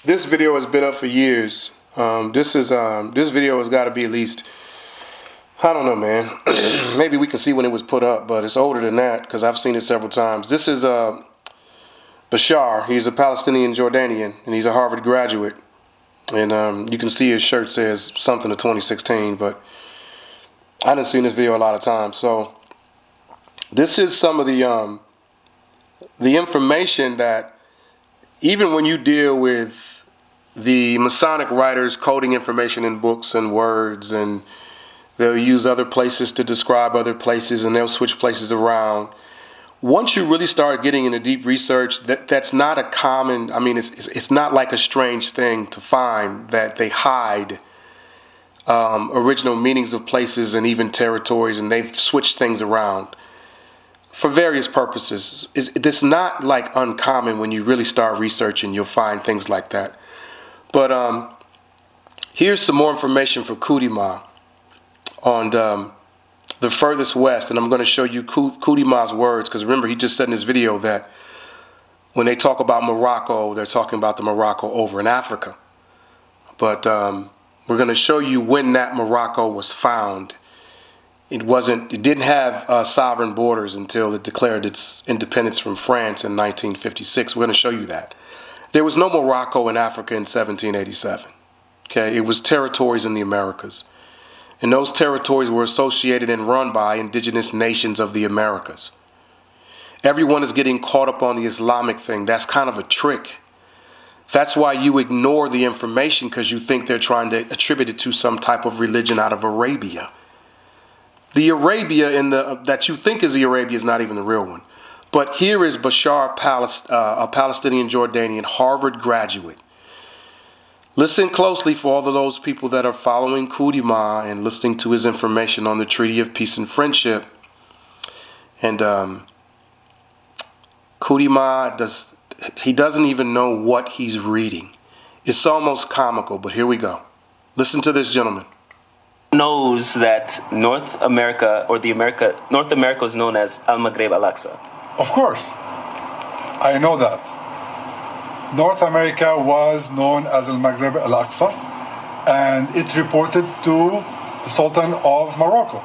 This video has been up for years. This video has got to be at least, I don't know, man. Maybe we can see when it was put up, but it's older than that because I've seen it several times. This is Bashar. He's a Palestinian Jordanian, and he's a Harvard graduate. And you can see his shirt says something to 2016, but I done seen this video a lot of times. So this is some of the information that even when you deal with the Masonic writers coding information in books and words, and they'll use other places to describe other places, and they'll switch places around. Once you really start getting into deep research, that's not a common, I mean, it's not like a strange thing to find that they hide original meanings of places and even territories, and they've switched things around for various purposes. It's not like uncommon. When you really start researching, you'll find things like that. But here's some more information for Kudima on the furthest west, and I'm going to show you Kudima's words, because remember, he just said in this video that when they talk about Morocco, they're talking about the Morocco over in Africa. But we're going to show you when that Morocco was found. It didn't have sovereign borders until it declared its independence from France in 1956. We're going to show you that. There was no Morocco in Africa in 1787. Okay, it was territories in the Americas. And those territories were associated and run by indigenous nations of the Americas. Everyone is getting caught up on the Islamic thing. That's kind of a trick. That's why you ignore the information, because you think they're trying to attribute it to some type of religion out of Arabia. The Arabia that you think is the Arabia is not even the real one. But here is Bashar, a Palestinian Jordanian Harvard graduate. Listen closely for all of those people that are following Kudima and listening to his information on the Treaty of Peace and Friendship. And Kudima doesn't even know what he's reading. It's almost comical, but here we go. Listen to this gentleman. Knows that North America is known as Al-Maghreb Al-Aqsa. Of course, I know that. North America was known as Al-Maghreb Al-Aqsa, and it reported to the Sultan of Morocco.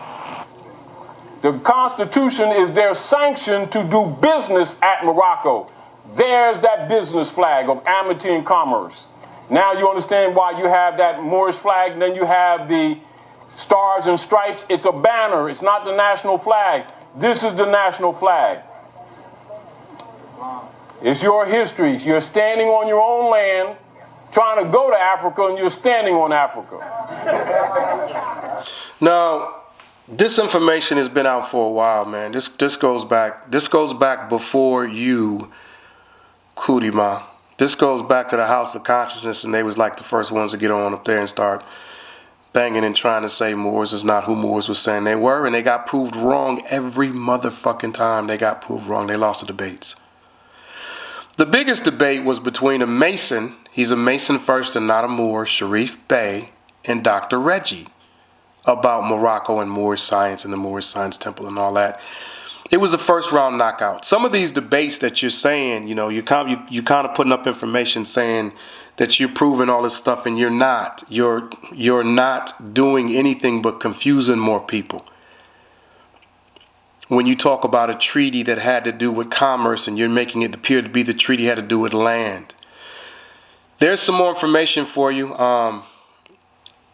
The Constitution is their sanction to do business at Morocco. There's that business flag of amity and commerce. Now you understand why you have that Moorish flag, and then you have the stars and stripes. It's a banner. It's not the national flag. This is the national flag. It's your history. You're standing on your own land, trying to go to Africa, and you're standing on Africa. Now, this information has been out for a while, man. This goes back before you, Kudima. This goes back to the House of Consciousness, and they was like the first ones to get on up there and start banging and trying to say Moors is not who Moors was saying they were, and they got proved wrong every motherfucking time they got proved wrong. They lost the debates. The biggest debate was between a Mason, he's a Mason first and not a Moor, Sharif Bey, and Dr. Reggie, about Morocco and Moorish science and the Moorish Science Temple and all that. It was a first round knockout. Some of these debates that you're saying, you know, you kind of putting up information saying that you're proving all this stuff, and you're not. You're not doing anything but confusing more people. When you talk about a treaty that had to do with commerce, and you're making it appear to be the treaty had to do with land. There's some more information for you.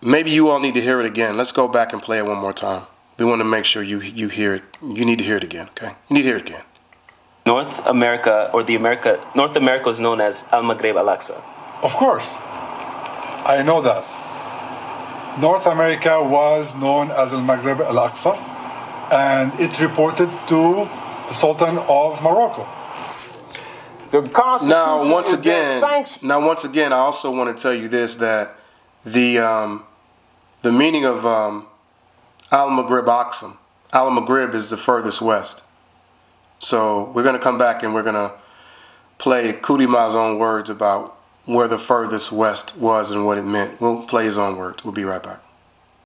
Maybe you all need to hear it again. Let's go back and play it one more time. We want to make sure you hear it. You need to hear it again, okay? You need to hear it again. North America is known as Al-Maghreb Al-Aqsa. Of course, I know that. North America was known as Al-Maghreb Al-Aqsa, and it reported to the Sultan of Morocco. The Constitution Now, once is their sanction. I also want to tell you this, that the meaning of Al-Maghreb Aqsa, Al-Maghreb is the furthest west. So we're going to come back and we're going to play Kudima's own words about where the furthest west was and what it meant. We'll play his own words. We'll be right back.